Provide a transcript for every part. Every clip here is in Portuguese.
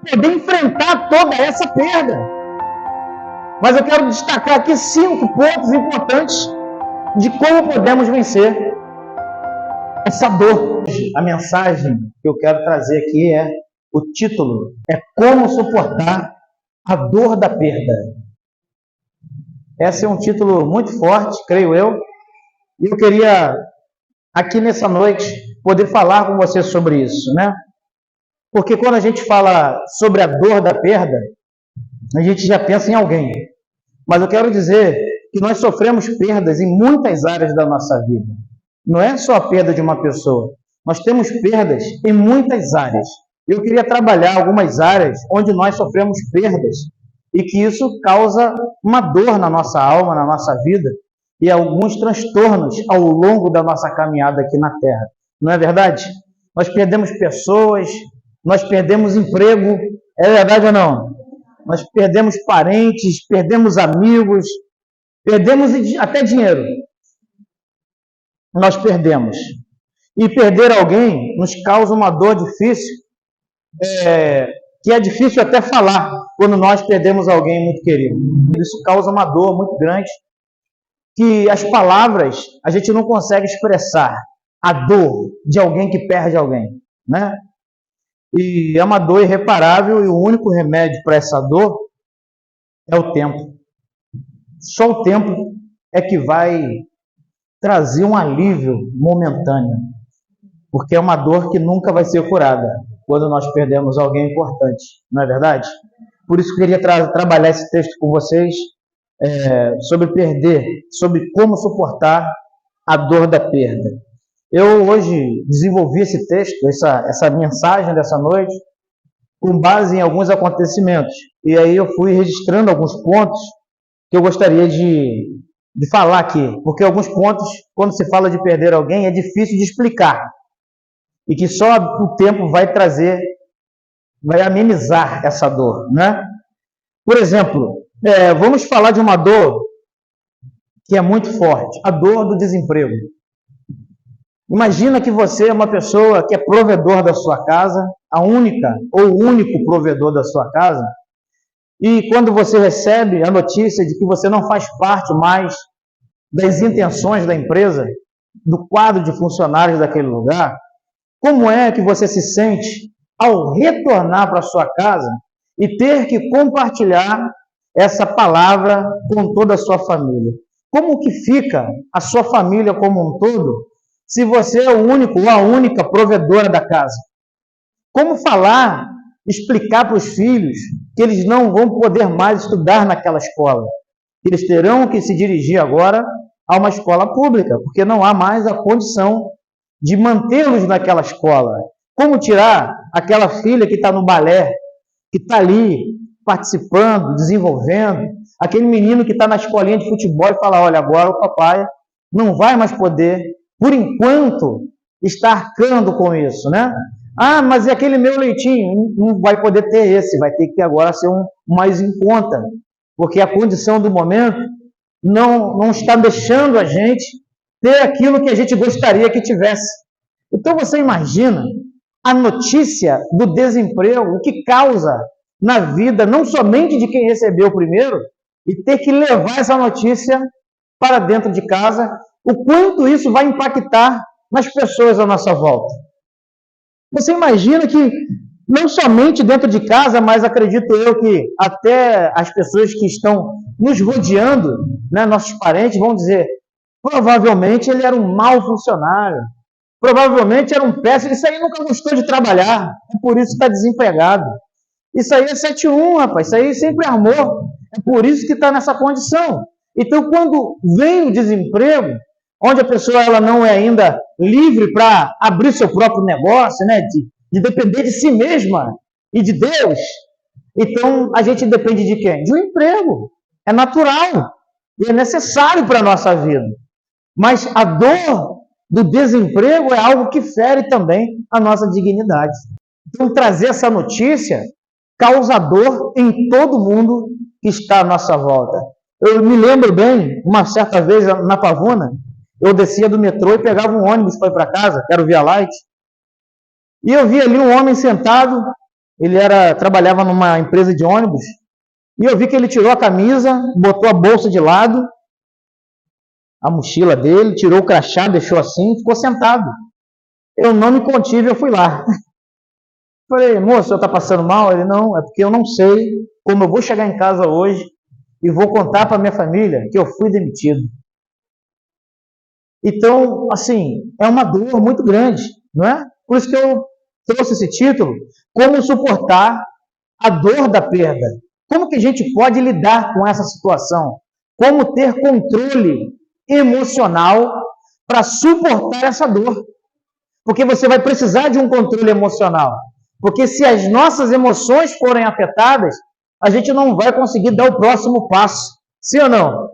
poder enfrentar toda essa perda. Mas eu quero destacar aqui 5 pontos importantes de como podemos vencer essa dor. A mensagem que eu quero trazer aqui o título é Como Suportar a Dor da Perda. Esse é um título muito forte, creio eu, e eu queria aqui nessa noite poder falar com você sobre isso, né? Porque quando a gente fala sobre a dor da perda, a gente já pensa em alguém. Mas eu quero dizer que nós sofremos perdas em muitas áreas da nossa vida. Não é só a perda de uma pessoa. Nós temos perdas em muitas áreas. Eu queria trabalhar algumas áreas onde nós sofremos perdas e que isso causa uma dor na nossa alma, na nossa vida e alguns transtornos ao longo da nossa caminhada aqui na Terra. Não é verdade? Nós perdemos pessoas, nós perdemos emprego, é verdade ou não? Nós perdemos parentes, perdemos amigos, perdemos até dinheiro. Nós perdemos. E perder alguém nos causa uma dor difícil, que é difícil até falar quando nós perdemos alguém muito querido. Isso causa uma dor muito grande, que as palavras a gente não consegue expressar a dor de alguém que perde alguém, né? E é uma dor irreparável e o único remédio para essa dor é o tempo. Só o tempo é que vai trazer um alívio momentâneo, porque é uma dor que nunca vai ser curada quando nós perdemos alguém importante, não é verdade? Por isso eu queria trabalhar esse texto com vocês, sobre perder, sobre como suportar a dor da perda. Eu hoje desenvolvi esse texto, essa mensagem dessa noite, com base em alguns acontecimentos. E aí eu fui registrando alguns pontos que eu gostaria de falar aqui. Porque alguns pontos, quando se fala de perder alguém, é difícil de explicar. E que só o tempo vai trazer, vai amenizar essa dor, né? Por exemplo, vamos falar de uma dor que é muito forte, a dor do desemprego. Imagina que você é uma pessoa que é provedor da sua casa, a única ou o único provedor da sua casa, e quando você recebe a notícia de que você não faz parte mais das intenções da empresa, do quadro de funcionários daquele lugar, como é que você se sente ao retornar para a sua casa e ter que compartilhar essa palavra com toda a sua família? Como que fica a sua família como um todo se você é o único ou a única provedora da casa? Como falar, explicar para os filhos que eles não vão poder mais estudar naquela escola? Eles terão que se dirigir agora a uma escola pública, porque não há mais a condição de mantê-los naquela escola. Como tirar aquela filha que está no balé, que está ali participando, desenvolvendo, aquele menino que está na escolinha de futebol e fala, olha, agora o papai não vai mais poder, por enquanto, está arcando com isso, né? Ah, mas e aquele meu leitinho? Não vai poder ter esse, vai ter que agora ser um mais em conta, porque a condição do momento não está deixando a gente ter aquilo que a gente gostaria que tivesse. Então você imagina a notícia do desemprego, o que causa na vida, não somente de quem recebeu primeiro, e ter que levar essa notícia para dentro de casa, o quanto isso vai impactar nas pessoas à nossa volta. Você imagina que, não somente dentro de casa, mas acredito eu que até as pessoas que estão nos rodeando, né, nossos parentes, vão dizer, provavelmente ele era um mau funcionário, provavelmente era um péssimo, isso aí nunca gostou de trabalhar, por isso está desempregado. Isso aí é 7-1, rapaz, isso aí sempre armou, é por isso que está nessa condição. Então, quando vem o desemprego, onde a pessoa ela não é ainda livre para abrir seu próprio negócio, né, de depender de si mesma e de Deus, então a gente depende de quem? De um emprego. É natural e é necessário para a nossa vida. Mas a dor do desemprego é algo que fere também a nossa dignidade. Então, trazer essa notícia causa dor em todo mundo que está à nossa volta. Eu me lembro bem, uma certa vez na Pavuna, eu descia do metrô e pegava um ônibus para ir para casa, que era o Via Light, e eu vi ali um homem sentado trabalhava numa empresa de ônibus, e eu vi que ele tirou a camisa, botou a bolsa de lado, a mochila dele, tirou o crachá, deixou assim, ficou sentado. Eu não me contive, eu fui lá. Falei, moço, o senhor está passando mal? Ele, não, é porque eu não sei como eu vou chegar em casa hoje e vou contar para minha família que eu fui demitido. Então, assim, é uma dor muito grande, não é? Por isso que eu trouxe esse título, como suportar a dor da perda. Como que a gente pode lidar com essa situação? Como ter controle emocional para suportar essa dor? Porque você vai precisar de um controle emocional. Porque se as nossas emoções forem afetadas, a gente não vai conseguir dar o próximo passo. Sim ou não?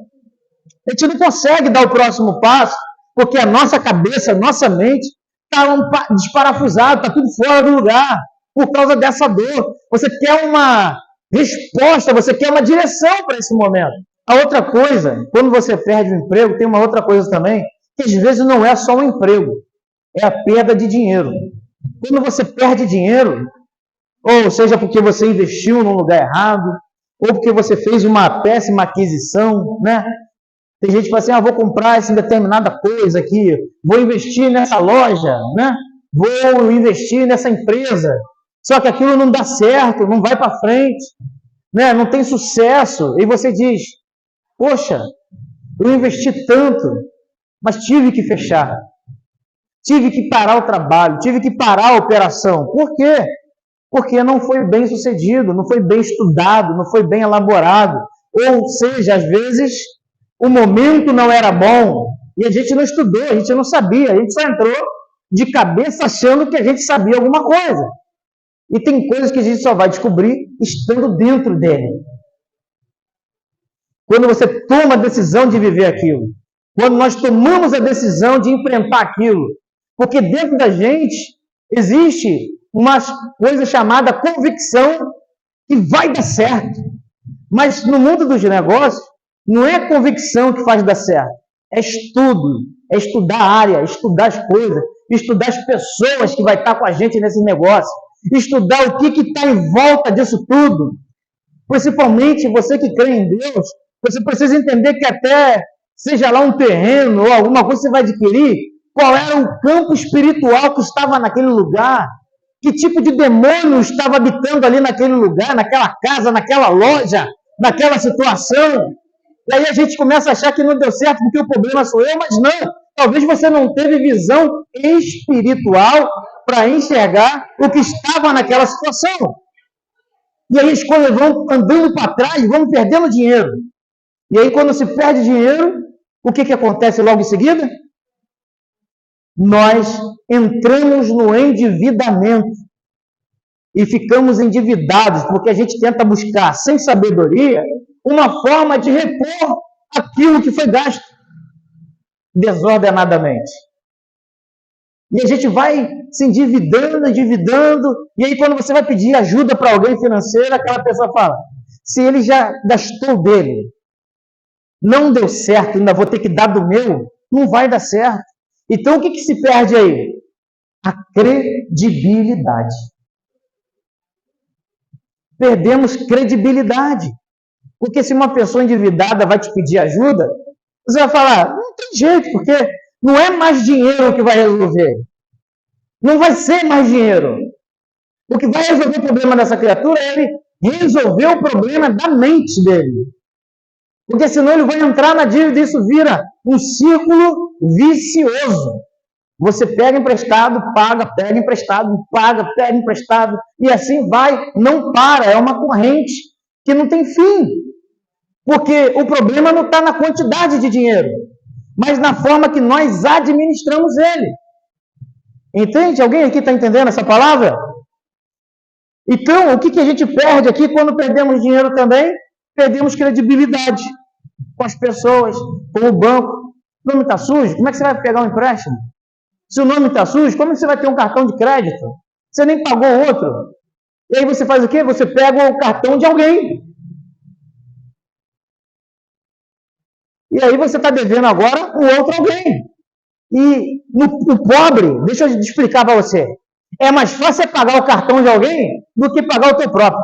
A gente não consegue dar o próximo passo porque a nossa cabeça, a nossa mente está desparafusada, está tudo fora do lugar por causa dessa dor. Você quer uma resposta, você quer uma direção para esse momento. A outra coisa, quando você perde o emprego, tem uma outra coisa também, que às vezes não é só o emprego, é a perda de dinheiro. Quando você perde dinheiro, ou seja porque você investiu num lugar errado, ou porque você fez uma péssima aquisição, né? Tem gente que fala assim, vou comprar essa determinada coisa aqui, vou investir nessa loja, né? Vou investir nessa empresa. Só que aquilo não dá certo, não vai para frente, né? Não tem sucesso. E você diz, poxa, eu investi tanto, mas tive que fechar. Tive que parar o trabalho, tive que parar a operação. Por quê? Porque não foi bem sucedido, não foi bem estudado, não foi bem elaborado. Ou seja, às vezes o momento não era bom e a gente não estudou, a gente não sabia, a gente só entrou de cabeça achando que a gente sabia alguma coisa. E tem coisas que a gente só vai descobrir estando dentro dele. Quando você toma a decisão de viver aquilo, quando nós tomamos a decisão de enfrentar aquilo, porque dentro da gente existe uma coisa chamada convicção que vai dar certo. Mas no mundo dos negócios, não é a convicção que faz dar certo. É estudo, é estudar a área, estudar as coisas, estudar as pessoas que vai estar com a gente nesse negócio, estudar o que está em volta disso tudo. Principalmente você que crê em Deus, você precisa entender que até, seja lá um terreno ou alguma coisa que você vai adquirir, qual era o campo espiritual que estava naquele lugar, que tipo de demônio estava habitando ali naquele lugar, naquela casa, naquela loja, naquela situação. E aí a gente começa a achar que não deu certo porque o problema sou eu, mas não. Talvez você não teve visão espiritual para enxergar o que estava naquela situação. E aí as coisas vão andando para trás, vão perdendo dinheiro. E aí quando se perde dinheiro, o que acontece logo em seguida? Nós entramos no endividamento e ficamos endividados, porque a gente tenta buscar, sem sabedoria, uma forma de repor aquilo que foi gasto desordenadamente. E a gente vai se endividando, e aí quando você vai pedir ajuda para alguém financeira, aquela pessoa fala, se ele já gastou dele, não deu certo, ainda vou ter que dar do meu, não vai dar certo. Então o que se perde aí? A credibilidade. Perdemos credibilidade. Porque se uma pessoa endividada vai te pedir ajuda, você vai falar, não tem jeito, porque não é mais dinheiro que vai resolver. Não vai ser mais dinheiro. O que vai resolver o problema dessa criatura é ele resolver o problema da mente dele. Porque senão ele vai entrar na dívida e isso vira um círculo vicioso. Você pega emprestado, paga, pega emprestado, paga, pega emprestado, e assim vai, não para, é uma corrente que não tem fim. Porque o problema não está na quantidade de dinheiro, mas na forma que nós administramos ele. Entende? Alguém aqui está entendendo essa palavra? Então, o que a gente perde aqui quando perdemos dinheiro também? Perdemos credibilidade com as pessoas, com o banco. O nome está sujo? Como é que você vai pegar um empréstimo? Se o nome está sujo, como é que você vai ter um cartão de crédito? Você nem pagou outro. E aí você faz o quê? Você pega o cartão de alguém. E aí você está devendo agora o outro alguém. E o pobre, deixa eu explicar para você, É mais fácil você pagar o cartão de alguém do que pagar o teu próprio.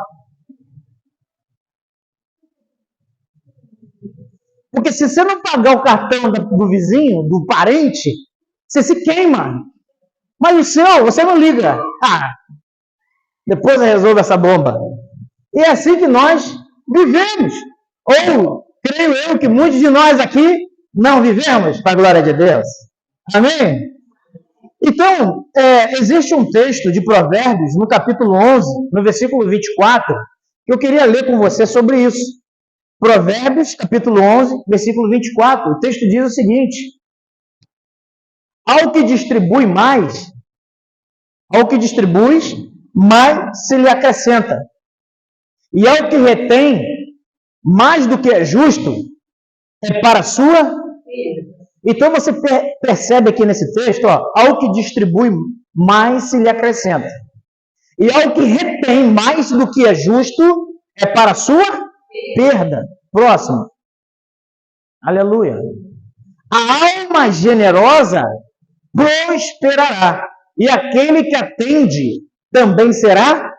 Porque se você não pagar o cartão do vizinho, do parente, você se queima. Mas o seu, você não liga. Ah, depois eu resolvo essa bomba. E é assim que nós vivemos. Ou, creio eu, que muitos de nós aqui não vivemos para a glória de Deus. Amém? Então, existe um texto de Provérbios, no capítulo 11, no versículo 24, que eu queria ler com você sobre isso. Provérbios, capítulo 11, versículo 24. O texto diz o seguinte: ao que distribui, mais se lhe acrescenta. E ao que retém, mais do que é justo, é para a sua. Então você percebe aqui nesse texto, ao que distribui, mais se lhe acrescenta. E ao que retém, mais do que é justo, é para a sua perda. Próximo. Aleluia. A alma generosa prosperará. E aquele que atende também será.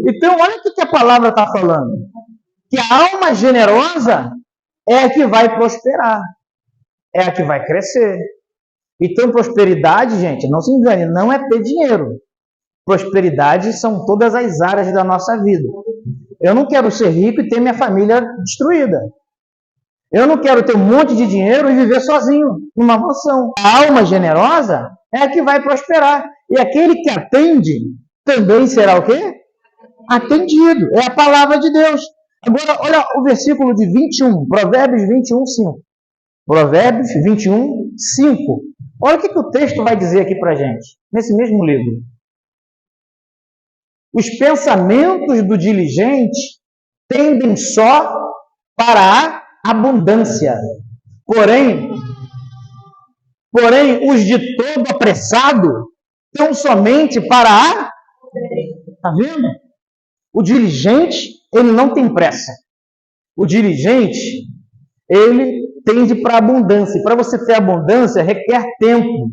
Então, olha o que a palavra está falando. Que a alma generosa é a que vai prosperar. É a que vai crescer. Então, prosperidade, gente, não se engane, não é ter dinheiro. Prosperidade são todas as áreas da nossa vida. Eu não quero ser rico e ter minha família destruída. Eu não quero ter um monte de dinheiro e viver sozinho, numa mansão. A alma generosa é a que vai prosperar. E aquele que atende também será o quê? Atendido. É a palavra de Deus. Agora, olha o versículo de 21, Provérbios 21, 5. Provérbios 21, 5. Olha o que o texto vai dizer aqui para a gente, nesse mesmo livro. Os pensamentos do diligente tendem só para a abundância. Porém, os de todo apressado tão somente para a... Está vendo? O diligente, ele não tem pressa. O diligente, ele tende para a abundância. E para você ter abundância, requer tempo,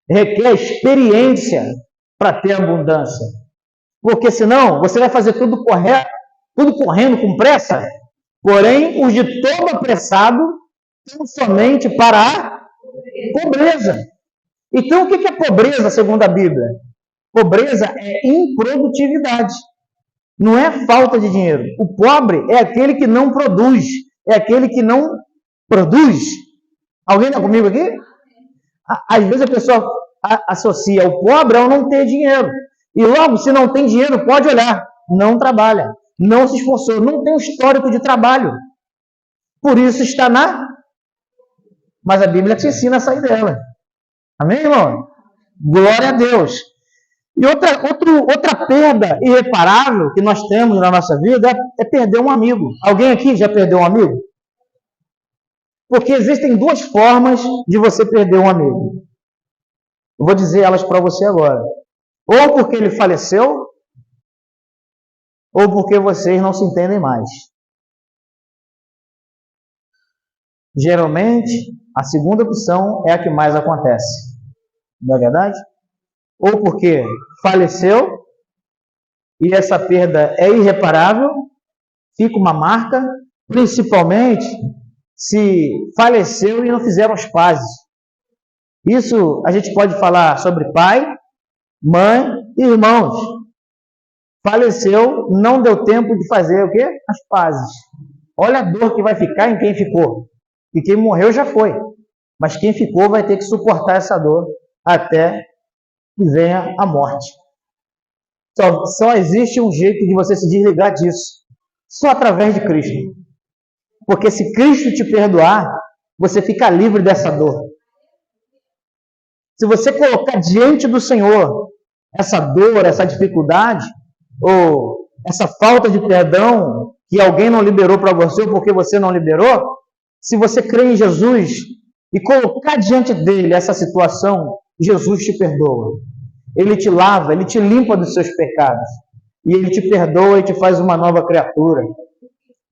requer experiência para ter abundância. Porque senão, você vai fazer tudo correto, tudo correndo com pressa. Porém, os de todo apressado tão somente para a pobreza. Então, o que é pobreza, segundo a Bíblia? Pobreza é improdutividade. Não é falta de dinheiro. O pobre é aquele que não produz. É aquele que não produz. Alguém está comigo aqui? Às vezes a pessoa associa o pobre ao não ter dinheiro. E logo, se não tem dinheiro, pode olhar. Não trabalha. Não se esforçou. Não tem um histórico de trabalho. Por isso está na... Mas a Bíblia te ensina a sair dela. Amém, irmão? Glória a Deus. E outra perda irreparável que nós temos na nossa vida é perder um amigo. Alguém aqui já perdeu um amigo? Porque existem duas formas de você perder um amigo. Eu vou dizer elas para você agora. Ou porque ele faleceu, ou porque vocês não se entendem mais. Geralmente, a segunda opção é a que mais acontece. Não é verdade? Ou porque faleceu e essa perda é irreparável, fica uma marca, principalmente se faleceu e não fizeram as pazes. Isso a gente pode falar sobre pai, mãe e irmãos. Faleceu, não deu tempo de fazer o quê? As pazes. Olha a dor que vai ficar em quem ficou. E quem morreu já foi. Mas quem ficou vai ter que suportar essa dor até que venha a morte. Só existe um jeito de você se desligar disso. Só através de Cristo. Porque se Cristo te perdoar, você fica livre dessa dor. Se você colocar diante do Senhor essa dor, essa dificuldade, ou essa falta de perdão que alguém não liberou para você, ou porque você não liberou, se você crê em Jesus e colocar diante dele essa situação, Jesus te perdoa. Ele te lava, ele te limpa dos seus pecados. E ele te perdoa e te faz uma nova criatura.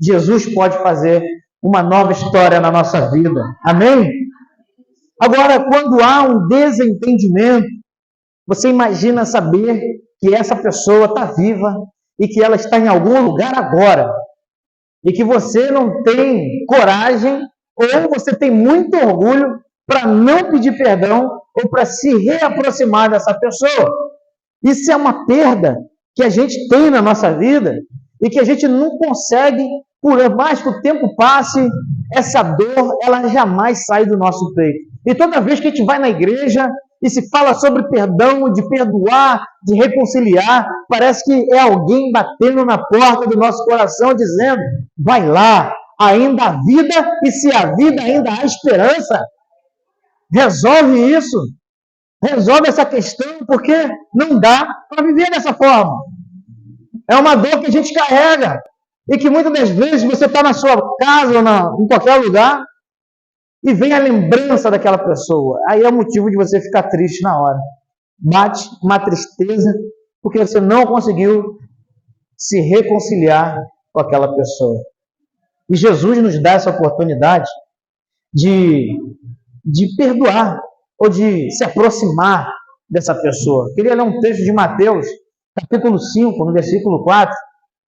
Jesus pode fazer uma nova história na nossa vida. Amém? Agora, quando há um desentendimento, Você imagina saber que essa pessoa está viva e que ela está em algum lugar agora e que você não tem coragem ou você tem muito orgulho para não pedir perdão ou para se reaproximar dessa pessoa. Isso é uma perda que a gente tem na nossa vida e que a gente não consegue, por mais que o tempo passe, essa dor, ela jamais sai do nosso peito. E toda vez que a gente vai na igreja e se fala sobre perdão, de perdoar, de reconciliar, parece que é alguém batendo na porta do nosso coração dizendo, vai lá, ainda há vida, e se há vida, ainda há esperança. Resolve isso. Resolve essa questão, porque não dá para viver dessa forma. É uma dor que a gente carrega. E que muitas das vezes você está na sua casa ou em qualquer lugar e vem a lembrança daquela pessoa. Aí é o motivo de você ficar triste na hora. Bate uma tristeza porque você não conseguiu se reconciliar com aquela pessoa. E Jesus nos dá essa oportunidade de perdoar ou de se aproximar dessa pessoa. Queria ler um texto de Mateus, capítulo 5, no versículo 4.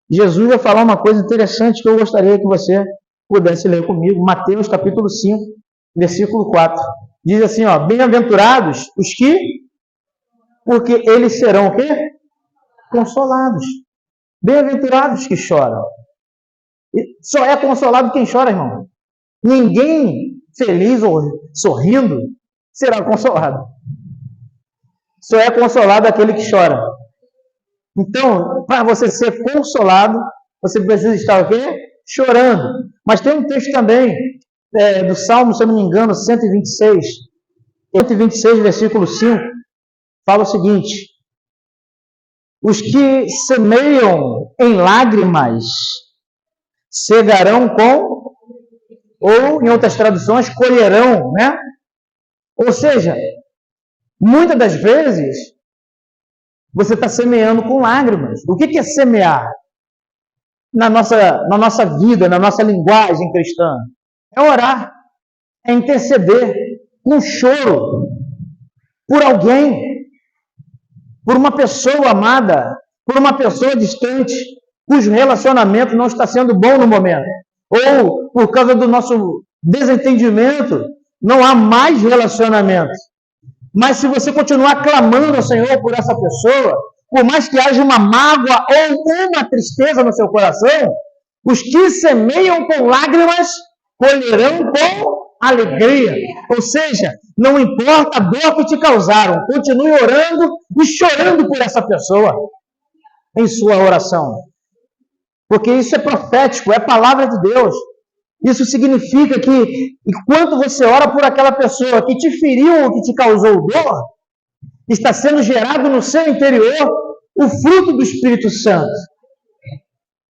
Jesus vai falar uma coisa interessante que eu gostaria que você pudesse ler comigo. Mateus, capítulo 5, versículo 4. Diz assim, ó, bem-aventurados os que, porque eles serão o quê? Consolados. Bem-aventurados que choram. E só é consolado quem chora, irmão. Ninguém feliz ou sorrindo será consolado. Só é consolado aquele que chora. Então, para você ser consolado, você precisa estar o quê? Chorando. Mas tem um texto também do Salmo, se eu não me engano, 126. 126, versículo 5, fala o seguinte: os que semeiam em lágrimas cegarão com, ou em outras traduções, colherão, né? Ou seja, muitas das vezes você está semeando com lágrimas. O que é semear? Na nossa vida, na nossa linguagem cristã. É orar, é interceder com choro por alguém, por uma pessoa amada, por uma pessoa distante, cujo relacionamento não está sendo bom no momento. Ou por causa do nosso desentendimento, não há mais relacionamento. Mas se você continuar clamando ao Senhor por essa pessoa, por mais que haja uma mágoa ou uma tristeza no seu coração, os que semeiam com lágrimas, colherão com alegria. Ou seja, não importa a dor que te causaram, continue orando e chorando por essa pessoa em sua oração. Porque isso é profético, é palavra de Deus. Isso significa que, enquanto você ora por aquela pessoa que te feriu ou que te causou dor, está sendo gerado no seu interior o fruto do Espírito Santo.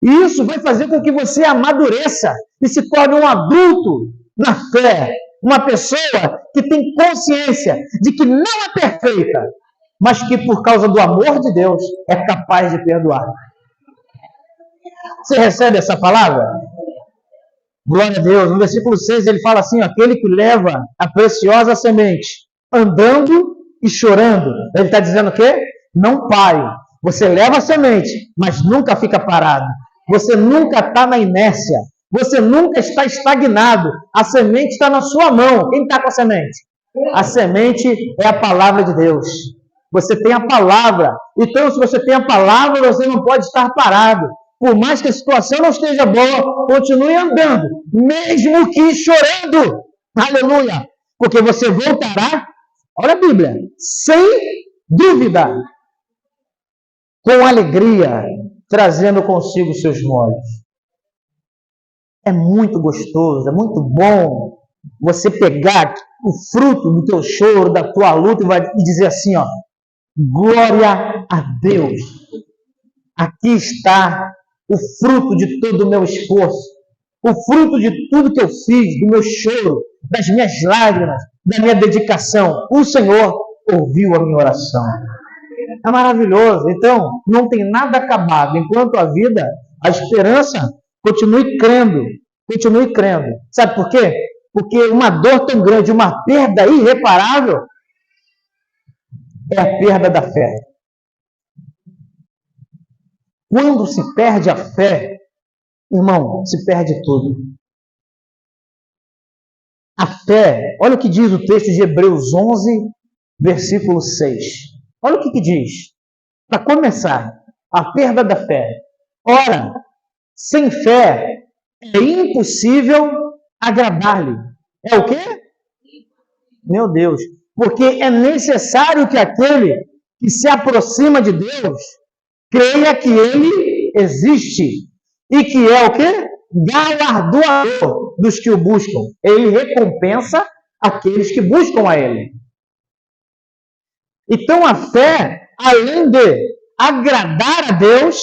E isso vai fazer com que você amadureça e se torne um adulto na fé. Uma pessoa que tem consciência de que não é perfeita, mas que por causa do amor de Deus é capaz de perdoar. Você recebe essa palavra? Glória a Deus. No versículo 6 ele fala assim, aquele que leva a preciosa semente, andando e chorando. Ele está dizendo o quê? Não pare. Você leva a semente, mas nunca fica parado. Você nunca está na inércia. Você nunca está estagnado. A semente está na sua mão. Quem está com a semente? A semente é a palavra de Deus. Você tem a palavra. Então, se você tem a palavra, você não pode estar parado. Por mais que a situação não esteja boa, continue andando, mesmo que chorando. Aleluia! Porque você voltará, olha a Bíblia, sem dúvida, com alegria, trazendo consigo seus molhos. É muito gostoso, é muito bom você pegar o fruto do teu choro, da tua luta e dizer assim, ó, glória a Deus. Aqui está o fruto de todo o meu esforço, o fruto de tudo que eu fiz, do meu choro, das minhas lágrimas, da minha dedicação. O Senhor ouviu a minha oração. É maravilhoso. Então, não tem nada acabado. Enquanto a vida, a esperança, continue crendo. Continue crendo. Sabe por quê? Porque uma dor tão grande, uma perda irreparável, é a perda da fé. Quando se perde a fé, irmão, se perde tudo. A fé, olha o que diz o texto de Hebreus 11, versículo 6. Olha o que diz. Para começar, a perda da fé. Ora, sem fé é impossível agradar-lhe. É o quê? Meu Deus. Porque é necessário que aquele que se aproxima de Deus creia que ele existe e que é o quê? Galardoador dos que o buscam. Ele recompensa aqueles que buscam a ele. Então a fé, além de agradar a Deus,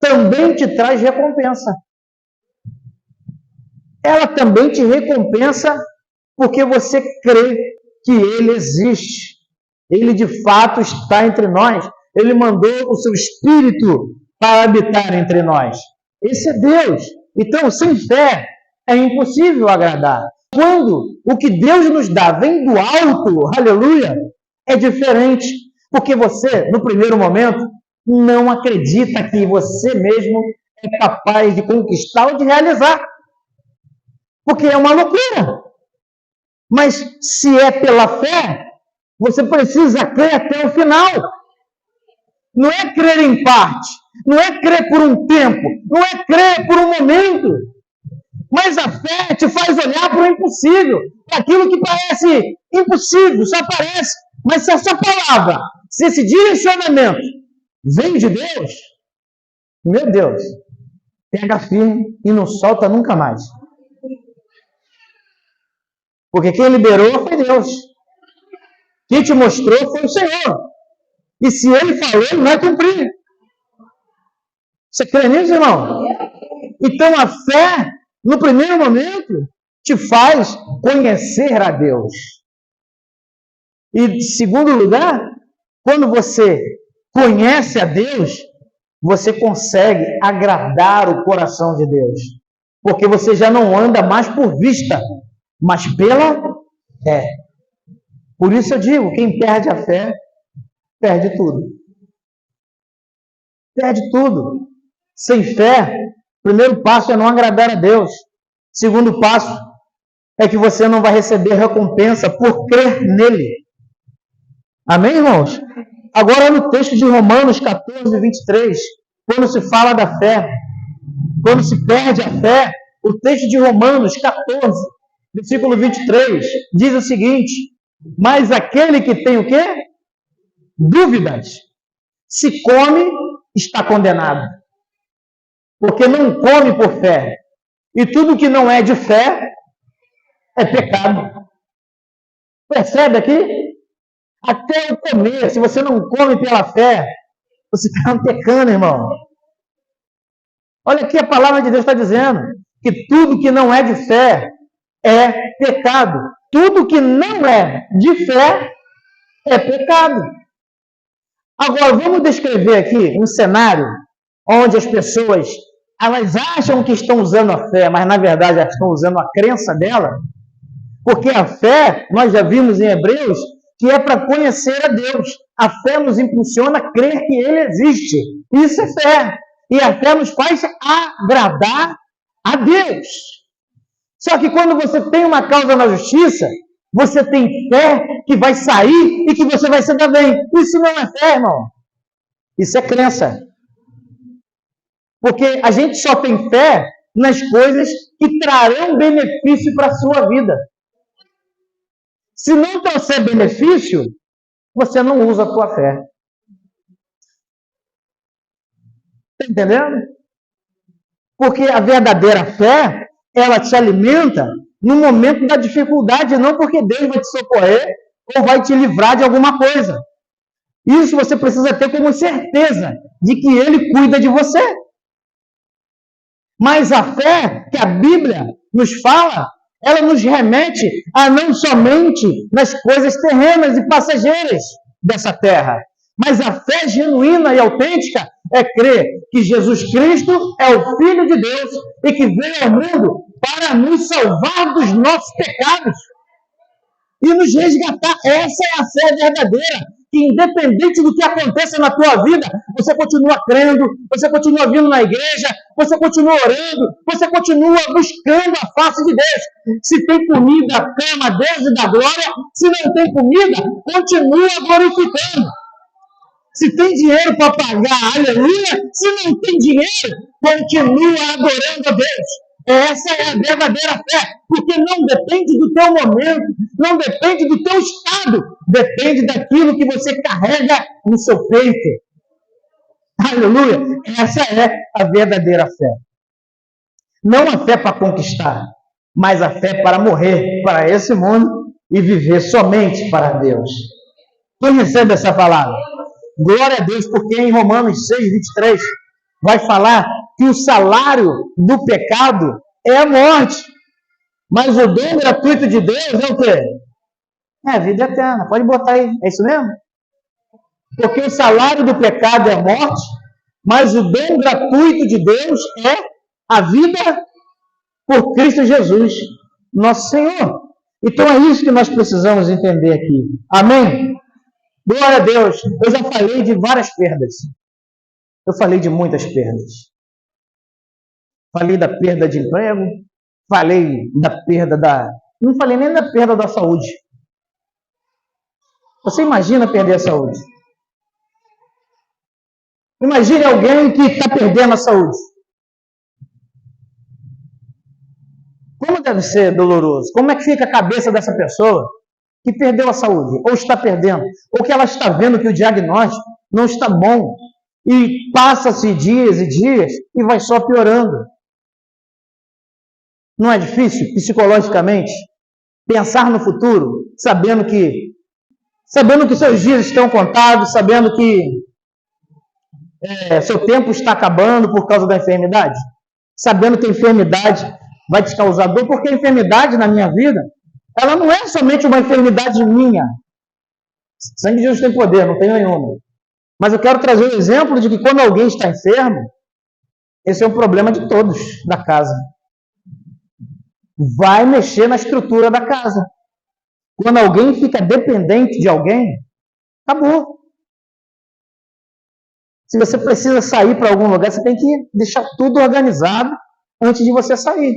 também te traz recompensa. Ela também te recompensa porque você crê que Ele existe. Ele de fato está entre nós. Ele mandou o seu Espírito para habitar entre nós. Esse é Deus. Então, sem fé, é impossível agradar. Quando o que Deus nos dá vem do alto, aleluia, é diferente. Porque você, no primeiro momento, não acredita que você mesmo é capaz de conquistar ou de realizar. Porque é uma loucura. Mas se é pela fé, você precisa crer até o final. Não é crer em parte, não é crer por um tempo, não é crer por um momento. Mas a fé te faz olhar para o impossível, para aquilo que parece impossível, só parece. Mas se essa palavra, se esse direcionamento vem de Deus, meu Deus, pega firme e não solta nunca mais. Porque quem liberou foi Deus. Quem te mostrou foi o Senhor. E se Ele falou, Ele vai cumprir. Você crê nisso, irmão? Então a fé, no primeiro momento, te faz conhecer a Deus. E, em segundo lugar, quando você conhece a Deus, você consegue agradar o coração de Deus. Porque você já não anda mais por vista, mas pela fé. Por isso eu digo, quem perde a fé, perde tudo. Perde tudo. Sem fé, o primeiro passo é não agradar a Deus. Segundo passo é que você não vai receber recompensa por crer nele. Amém, irmãos? Agora no texto de Romanos 14, 23, quando se fala da fé, quando se perde a fé, o texto de Romanos 14, versículo 23, diz o seguinte: mas aquele que tem o quê? Dúvidas. Se come, está condenado. Porque não come por fé. E tudo que não é de fé é pecado. Percebe aqui? Até o comer, se você não come pela fé, você está pecando, irmão. Olha aqui, a palavra de Deus está dizendo que tudo que não é de fé é pecado. Tudo que não é de fé é pecado. Agora, vamos descrever aqui um cenário onde as pessoas, elas acham que estão usando a fé, mas na verdade elas estão usando a crença dela. Porque a fé, nós já vimos em Hebreus, que é para conhecer a Deus. A fé nos impulsiona a crer que Ele existe. Isso é fé. E a fé nos faz agradar a Deus. Só que quando você tem uma causa na justiça, você tem fé que vai sair e que você vai se dar bem. Isso não é fé, irmão. Isso é crença. Porque a gente só tem fé nas coisas que trarão benefício para a sua vida. Se não trouxer benefício, você não usa a tua fé. Está entendendo? Porque a verdadeira fé, ela te alimenta no momento da dificuldade, não porque Deus vai te socorrer ou vai te livrar de alguma coisa. Isso você precisa ter como certeza de que Ele cuida de você. Mas a fé que a Bíblia nos fala, ela nos remete a não somente nas coisas terrenas e passageiras dessa terra, mas a fé genuína e autêntica é crer que Jesus Cristo é o Filho de Deus e que veio ao mundo para nos salvar dos nossos pecados e nos resgatar. Essa é a fé verdadeira. que independente do que aconteça na tua vida, você continua crendo, você continua vindo na igreja, você continua orando, você continua buscando a face de Deus. Se tem comida, cama, Deus e da glória. Se não tem comida, continua glorificando. Se tem dinheiro para pagar, aleluia. Se não tem dinheiro, continua adorando a Deus. Essa é a verdadeira fé, porque não depende do teu momento, não depende do teu estado, depende daquilo que você carrega no seu peito. Aleluia! Essa é a verdadeira fé. Não a fé para conquistar, mas a fé para morrer para esse mundo e viver somente para Deus. Quem recebe essa palavra? Glória a Deus, porque em Romanos 6:23 vai falar que o salário do pecado é a morte. Mas o dom gratuito de Deus é o quê? É a vida eterna. Pode botar aí. É isso mesmo? Porque o salário do pecado é a morte, mas o dom gratuito de Deus é a vida por Cristo Jesus, nosso Senhor. Então é isso que nós precisamos entender aqui. Amém? Glória a Deus. Eu já falei de várias perdas. Eu falei de muitas perdas. Falei da perda de emprego, falei da perda da... Não falei nem da perda da saúde. Você imagina perder a saúde? Imagine alguém que está perdendo a saúde. Como deve ser doloroso? Como é que fica a cabeça dessa pessoa que perdeu a saúde, ou está perdendo, ou que ela está vendo que o diagnóstico não está bom, e passa-se dias e dias e vai só piorando? Não é difícil, psicologicamente, pensar no futuro, sabendo que seus dias estão contados, sabendo que seu tempo está acabando por causa da enfermidade? Sabendo que a enfermidade vai te causar dor, porque a enfermidade na minha vida, ela não é somente uma enfermidade minha. O sangue de Jesus tem poder, não tem nenhuma. Mas eu quero trazer o exemplo de que quando alguém está enfermo, esse é um problema de todos da casa. Vai mexer na estrutura da casa. Quando alguém fica dependente de alguém, acabou. Se você precisa sair para algum lugar, você tem que deixar tudo organizado antes de você sair.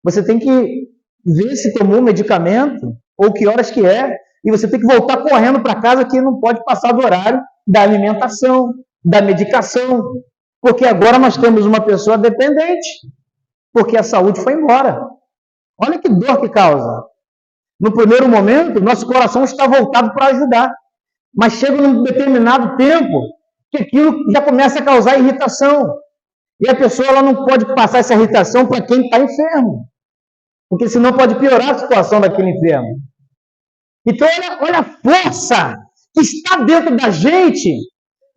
Você tem que ver se tomou medicamento, ou que horas que é, e você tem que voltar correndo para casa, que não pode passar do horário da alimentação, da medicação, porque agora nós temos uma pessoa dependente, porque a saúde foi embora. Olha que dor que causa. No primeiro momento, nosso coração está voltado para ajudar, mas chega num determinado tempo que aquilo já começa a causar irritação, e a pessoa ela não pode passar essa irritação para quem está enfermo, porque senão pode piorar a situação daquele enfermo. Então olha a força que está dentro da gente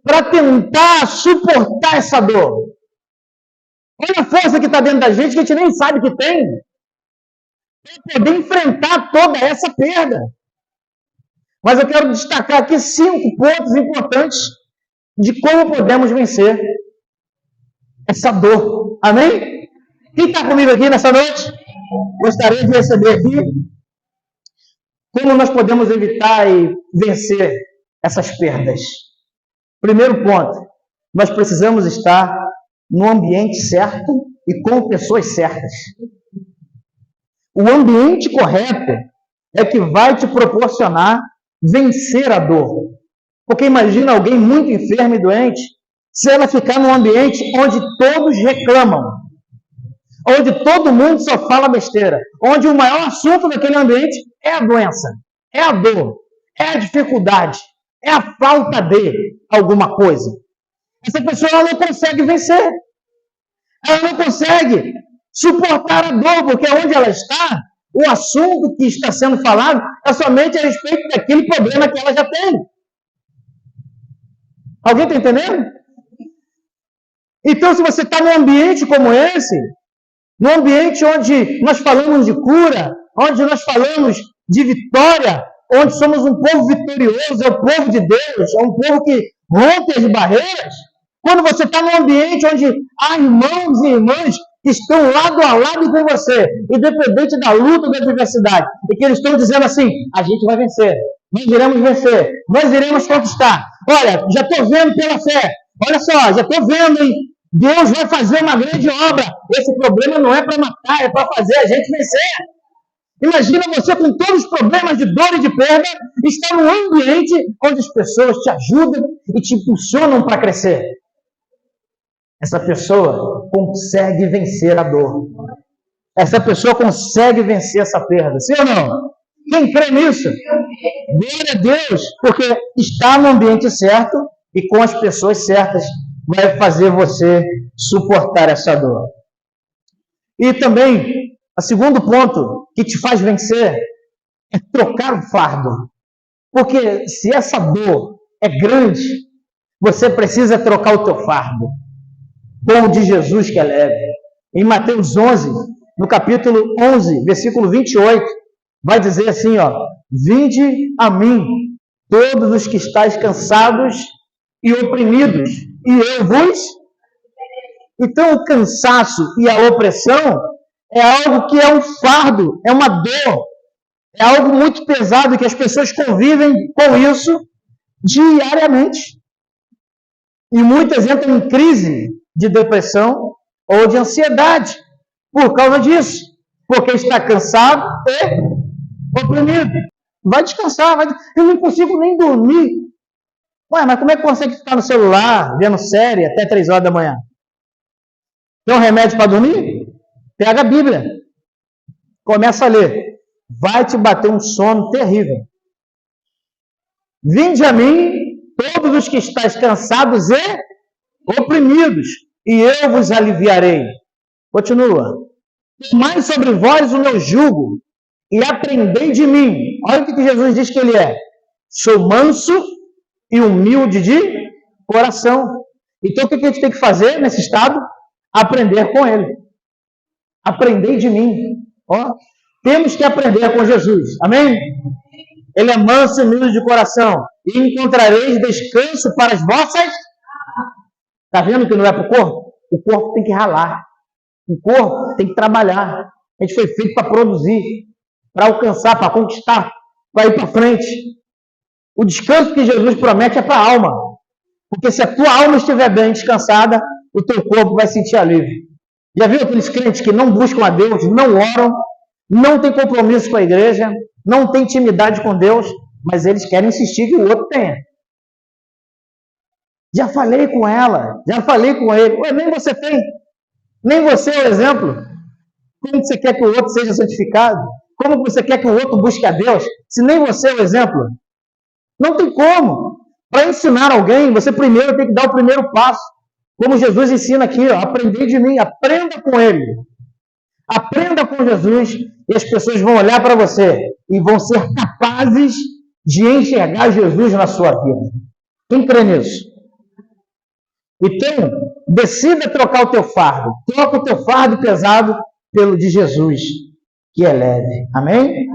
para tentar suportar essa dor. Olha a força que está dentro da gente que a gente nem sabe que tem, para poder enfrentar toda essa perda. Mas eu quero destacar aqui 5 pontos importantes de como podemos vencer essa dor. Amém? Quem está comigo aqui nessa noite? Gostaria de receber aqui como nós podemos evitar e vencer essas perdas. Primeiro ponto, nós precisamos estar no ambiente certo e com pessoas certas. O ambiente correto é que vai te proporcionar vencer a dor. Porque imagina alguém muito enfermo e doente, se ela ficar num ambiente onde todos reclamam, onde todo mundo só fala besteira, onde o maior assunto daquele ambiente é a doença, é a dor, é a dificuldade, é a falta de alguma coisa. Essa pessoa ela não consegue vencer. Ela não consegue suportar a dor, porque onde ela está, o assunto que está sendo falado é somente a respeito daquele problema que ela já tem. Alguém está entendendo? Então, se você está num ambiente como esse, num ambiente onde nós falamos de cura, onde nós falamos de vitória, onde somos um povo vitorioso, é o povo de Deus, é um povo que rompe as barreiras, quando você está num ambiente onde há irmãos e irmãs que estão lado a lado com você, independente da luta, da adversidade, e que eles estão dizendo assim, a gente vai vencer, nós iremos vencer, nós iremos conquistar. Olha, já estou vendo pela fé, olha só, já estou vendo, hein? Deus vai fazer uma grande obra. Esse problema não é para matar, é para fazer a gente vencer. Imagina você com todos os problemas de dor e de perda, estar num ambiente onde as pessoas te ajudam e te impulsionam para crescer. Essa pessoa consegue vencer a dor. Essa pessoa consegue vencer essa perda. Sim ou não? Quem crê nisso? Glória a Deus, porque está no ambiente certo e com as pessoas certas vai fazer você suportar essa dor. E também, o segundo ponto que te faz vencer é trocar o fardo. Porque se essa dor é grande, você precisa trocar o teu fardo com o de Jesus, que é leve. Em Mateus 11, no capítulo 11, versículo 28, vai dizer assim, ó: vinde a mim, todos os que estáis cansados e oprimidos, e eu vos... Então, o cansaço e a opressão é algo que é um fardo, é uma dor, é algo muito pesado, que as pessoas convivem com isso diariamente. E muitas entram em crise de depressão ou de ansiedade por causa disso, porque está cansado e oprimido. Vai descansar, eu não consigo nem dormir. Ué, mas como é que consegue ficar no celular, vendo série até 3 horas da manhã? Tem um remédio para dormir? Pega a Bíblia. Começa a ler. Vai te bater um sono terrível. Vinde a mim, todos os que estáis cansados e oprimidos, e eu vos aliviarei. Continua. Tomai sobre vós o meu jugo, e aprendei de mim. Olha o que Jesus diz que ele é. Sou manso e humilde de coração. Então o que a gente tem que fazer nesse estado? Aprender com ele. Aprendei de mim. Ó, temos que aprender com Jesus. Amém? Ele é manso e humilde de coração. E encontrareis descanso para as vossas... Está vendo que não é para o corpo? O corpo tem que ralar. O corpo tem que trabalhar. A gente foi feito para produzir, para alcançar, para conquistar, para ir para frente. O descanso que Jesus promete é para a alma. Porque se a tua alma estiver bem descansada, o teu corpo vai sentir alívio. Já viu aqueles crentes que não buscam a Deus, não oram, não têm compromisso com a igreja, não têm intimidade com Deus, mas eles querem insistir que o outro tenha. Já falei com ela, já falei com ele. Ué, nem você tem. Nem você é o exemplo. Como você quer que o outro seja santificado? Como você quer que o outro busque a Deus, se nem você é o exemplo? Não tem como. Para ensinar alguém, você primeiro tem que dar o primeiro passo. Como Jesus ensina aqui, ó, aprender de mim, aprenda com ele. Aprenda com Jesus e as pessoas vão olhar para você e vão ser capazes de enxergar Jesus na sua vida. Quem crê nisso? Então, decida trocar o teu fardo. Troca o teu fardo pesado pelo de Jesus, que é leve. Amém?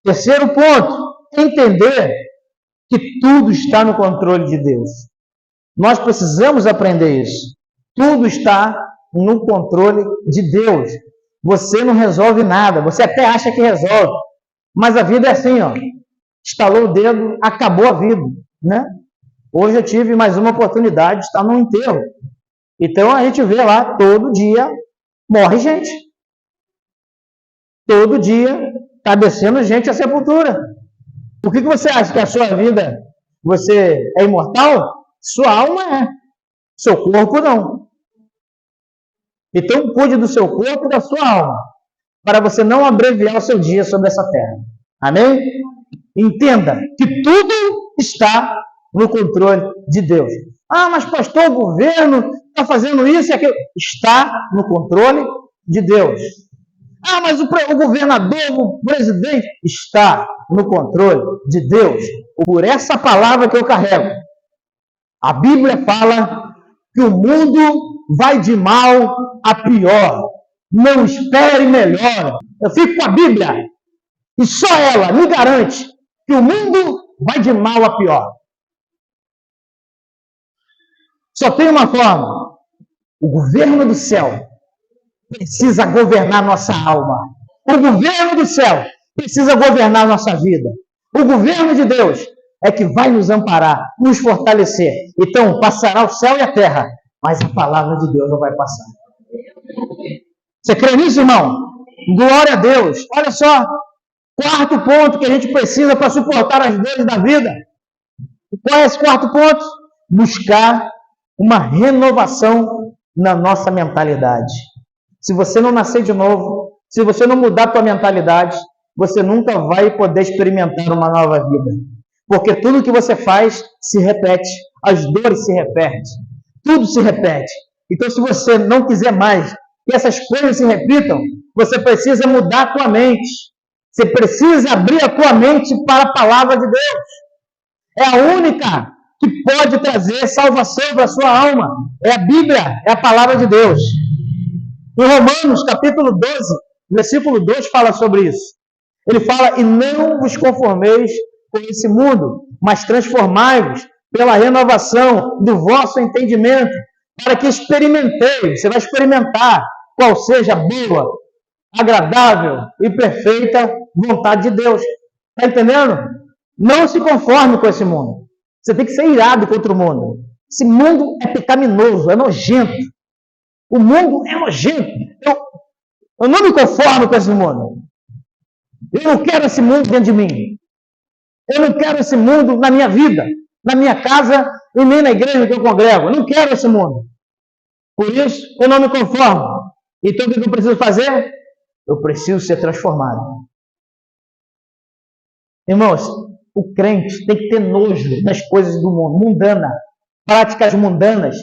Terceiro ponto, entender que tudo está no controle de Deus. Nós precisamos aprender isso. Tudo está no controle de Deus. Você não resolve nada. Você até acha que resolve. Mas a vida é assim, ó. Estalou o dedo, acabou a vida, né? Hoje eu tive mais uma oportunidade de estar num enterro. Então a gente vê lá, todo dia morre gente. Todo dia está descendo gente à sepultura. Por que você acha que a sua vida, você é imortal? Sua alma é. Seu corpo não. Então cuide do seu corpo e da sua alma, para você não abreviar o seu dia sobre essa terra. Amém? Entenda que tudo está no controle de Deus. Ah, mas pastor, o governo está fazendo isso e aquilo. Está no controle de Deus. Ah, mas o governador, o presidente, está no controle de Deus. Por essa palavra que eu carrego. A Bíblia fala que o mundo vai de mal a pior. Não espere melhor. Eu fico com a Bíblia. E só ela me garante que o mundo vai de mal a pior. Só tem uma forma. O governo do céu precisa governar nossa alma. O governo do céu precisa governar nossa vida. O governo de Deus é que vai nos amparar, nos fortalecer. Então, passará o céu e a terra, mas a palavra de Deus não vai passar. Você crê nisso, irmão? Glória a Deus. Olha só, quarto ponto que a gente precisa para suportar as dores da vida. Qual é esse quarto ponto? Buscar uma renovação na nossa mentalidade. Se você não nascer de novo, se você não mudar a tua mentalidade, você nunca vai poder experimentar uma nova vida. Porque tudo que você faz se repete, as dores se repetem, tudo se repete. Então, se você não quiser mais que essas coisas se repitam, você precisa mudar a tua mente. Você precisa abrir a tua mente para a palavra de Deus. É a única que pode trazer salvação para a sua alma. É a Bíblia, é a palavra de Deus. Em Romanos, capítulo 12, versículo 2, fala sobre isso. Ele fala, e não vos conformeis com esse mundo, mas transformai-vos pela renovação do vosso entendimento, para que experimenteis, você vai experimentar qual seja a boa, agradável e perfeita vontade de Deus. Está entendendo? Não se conforme com esse mundo. Você tem que ser irado contra o mundo. Esse mundo é pecaminoso, é nojento. O mundo é nojento. Eu não me conformo com esse mundo. Eu não quero esse mundo dentro de mim. Eu não quero esse mundo na minha vida, na minha casa e nem na igreja que eu congrego. Eu não quero esse mundo. Por isso, eu não me conformo. Então, o que eu preciso fazer? Eu preciso ser transformado. Irmãos, o crente tem que ter nojo das coisas do mundo, mundana, práticas mundanas,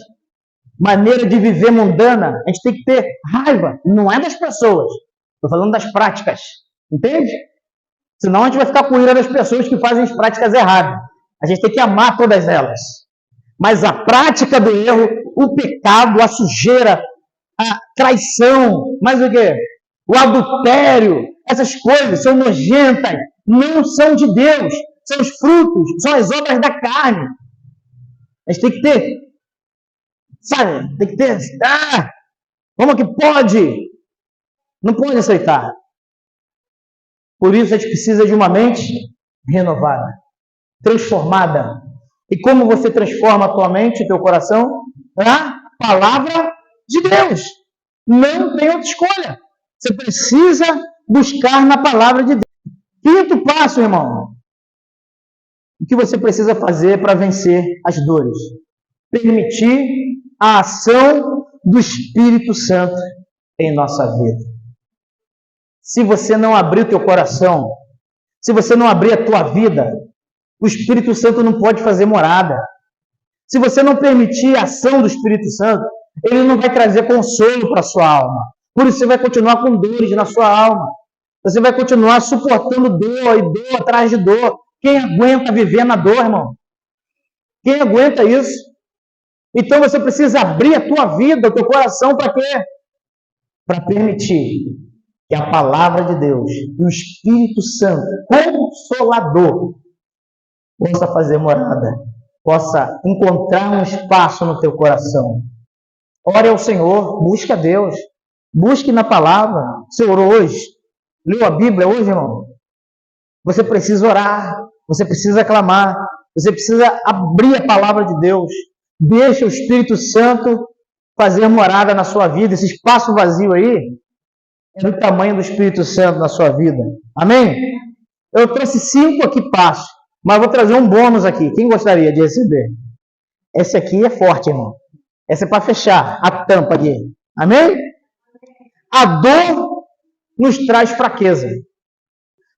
maneira de viver mundana. A gente tem que ter raiva, não é das pessoas, estou falando das práticas, entende? Senão a gente vai ficar com ira das pessoas que fazem as práticas erradas. A gente tem que amar todas elas. Mas a prática do erro, o pecado, a sujeira, a traição, mais o quê? O adultério, essas coisas são nojentas, não são de Deus, são os frutos, são as obras da carne. A gente tem que ter, sabe, tem que ter, como que pode? Não pode aceitar. Por isso a gente precisa de uma mente renovada, transformada. E como você transforma a tua mente, o teu coração? A palavra de Deus. Não tem outra escolha. Você precisa buscar na palavra de Deus. Quinto passo, irmão. O que você precisa fazer para vencer as dores? Permitir a ação do Espírito Santo em nossa vida. Se você não abrir o teu coração, se você não abrir a tua vida, o Espírito Santo não pode fazer morada. Se você não permitir a ação do Espírito Santo, ele não vai trazer consolo para a sua alma. Por isso você vai continuar com dores na sua alma. Você vai continuar suportando dor e dor atrás de dor. Quem aguenta viver na dor, irmão? Quem aguenta isso? Então você precisa abrir a tua vida, o teu coração, para quê? Para permitir que a palavra de Deus e o Espírito Santo, Consolador, possa fazer morada, possa encontrar um espaço no teu coração. Ore ao Senhor, busque a Deus, busque na palavra. Você orou hoje? Leu a Bíblia hoje, irmão? Você precisa orar, você precisa clamar, você precisa abrir a palavra de Deus. Deixa o Espírito Santo fazer morada na sua vida. Esse espaço vazio aí é do tamanho do Espírito Santo na sua vida. Amém? Eu trouxe 5 aqui passos, mas vou trazer um bônus aqui. Quem gostaria de receber? Esse aqui é forte, irmão. Essa é para fechar a tampa aqui. Amém? A dor nos traz fraqueza.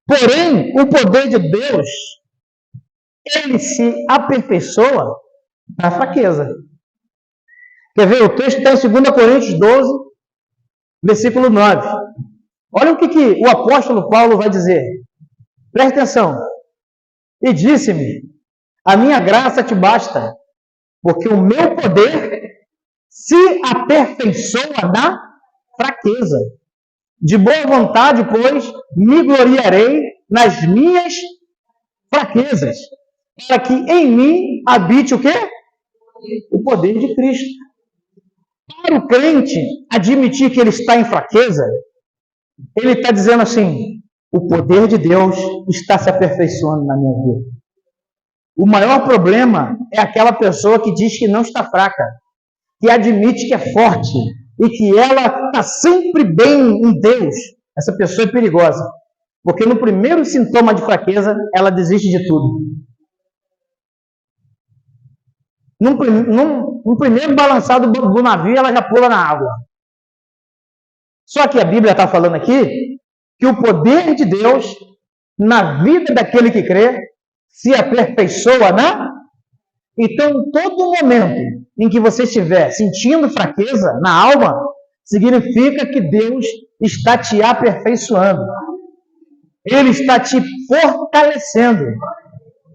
Porém, o poder de Deus, ele se aperfeiçoa na fraqueza. Quer ver? O texto está em 2 Coríntios 12, versículo 9. Olha o que o apóstolo Paulo vai dizer. Preste atenção. E disse-me, a minha graça te basta, porque o meu poder se aperfeiçoa na fraqueza. De boa vontade, pois, me gloriarei nas minhas fraquezas, para que em mim habite o quê? O poder de Cristo. Para o crente admitir que ele está em fraqueza, ele está dizendo assim, o poder de Deus está se aperfeiçoando na minha vida. O maior problema é aquela pessoa que diz que não está fraca, que admite que é forte e que ela está sempre bem em Deus. Essa pessoa é perigosa, porque no primeiro sintoma de fraqueza, ela desiste de tudo. No primeiro balançado do navio, ela já pula na água. Só que a Bíblia está falando aqui que o poder de Deus na vida daquele que crê se aperfeiçoa, né? Então, todo momento em que você estiver sentindo fraqueza na alma, significa que Deus está te aperfeiçoando. Ele está te fortalecendo.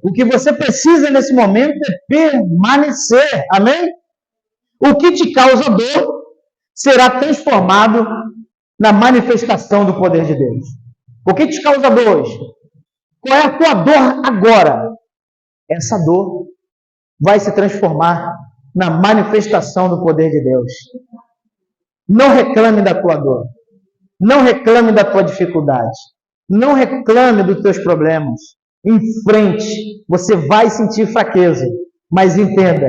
O que você precisa nesse momento é permanecer. Amém? O que te causa dor será transformado na manifestação do poder de Deus. O que te causa dor hoje? Qual é a tua dor agora? Essa dor vai se transformar na manifestação do poder de Deus. Não reclame da tua dor. Não reclame da tua dificuldade. Não reclame dos teus problemas. Enfrente. Você vai sentir fraqueza, mas entenda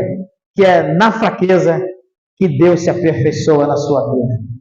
que é na fraqueza que Deus se aperfeiçoa na sua vida.